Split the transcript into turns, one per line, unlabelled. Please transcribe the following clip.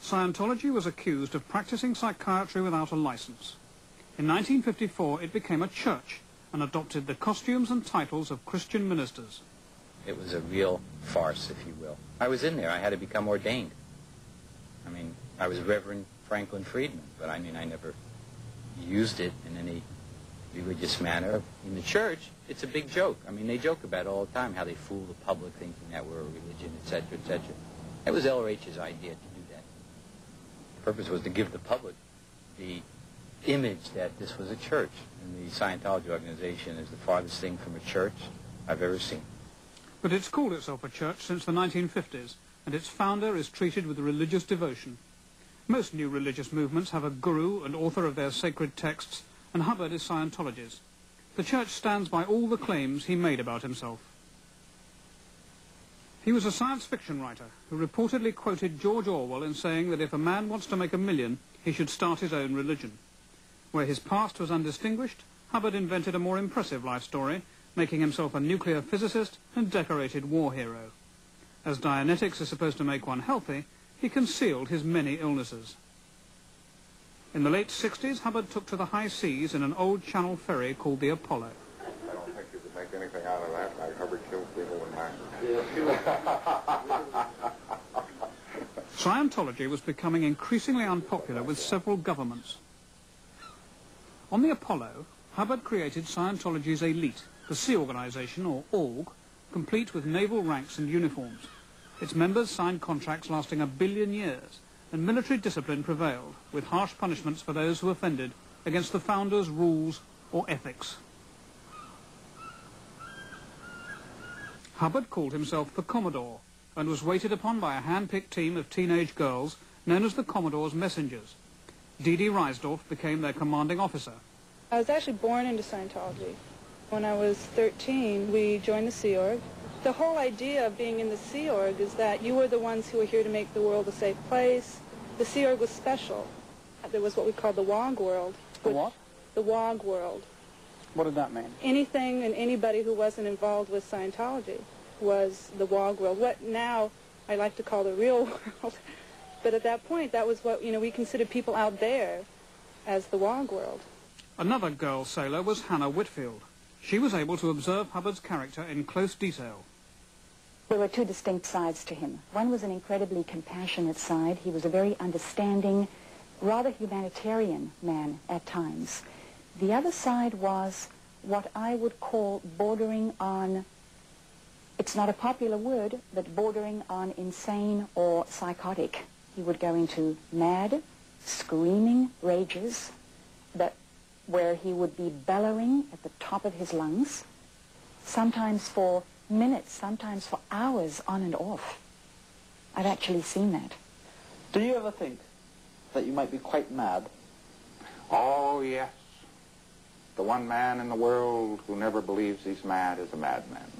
Scientology was accused of practicing psychiatry without a license. In 1954, it became a church and adopted the costumes and titles of Christian ministers.
It was a real farce, if you will. I was in there. I had to become ordained. I mean, I was Reverend Franklin Friedman, but I mean, I never used it in any religious manner. In the church, it's a big joke. I mean, they joke about it all the time, how they fool the public thinking that we're a religion, etc., etc. It was LRH's idea to do that. The purpose was to give the public the image that this was a church. And the Scientology organization is the farthest thing from a church I've ever seen.
But it's called itself a church since the 1950s, and its founder is treated with religious devotion. Most new religious movements have a guru and author of their sacred texts, and Hubbard is Scientology's. The church stands by all the claims he made about himself. He was a science fiction writer who reportedly quoted George Orwell in saying that if a man wants to make $1 million, he should start his own religion. Where his past was undistinguished, Hubbard invented a more impressive life story, making himself a nuclear physicist and decorated war hero. As Dianetics is supposed to make one healthy, he concealed his many illnesses. In the late 60s, Hubbard took to the high seas in an old Channel ferry called the Apollo.
I don't think you could make anything out of that, like Hubbard killed people in mass.
Scientology was becoming increasingly unpopular with several governments. On the Apollo, Hubbard created Scientology's elite, the Sea Organization, or Org, complete with naval ranks and uniforms. Its members signed contracts lasting 1 billion years, and military discipline prevailed, with harsh punishments for those who offended against the founders' rules or ethics. Hubbard called himself the Commodore, and was waited upon by a hand-picked team of teenage girls known as the Commodore's Messengers. Dee Dee Reisdorf became their commanding officer.
I was actually born into Scientology. When I was 13, we joined the Sea Org. The whole idea of being in the Sea Org is that you were the ones who were here to make the world a safe place. The Sea Org was special. There was what we called the WOG world.
The what?
The WOG world.
What did that mean?
Anything and anybody who wasn't involved with Scientology was the WOG world. What now I like to call the real world. But at that point, that was what, we considered people out there as the WOG world.
Another girl sailor was Hannah Whitfield. She was able to observe Hubbard's character in close detail.
There were two distinct sides to him. One was an incredibly compassionate side. He was a very understanding, rather humanitarian man at times. The other side was what I would call bordering on, it's not a popular word, but bordering on insane or psychotic. He would go into mad, screaming rages where he would be bellowing at the top of his lungs, sometimes for minutes, sometimes for hours on and off. I've actually seen that.
Do you ever think that you might be quite mad?
Oh, yes. The one man in the world who never believes he's mad is a madman.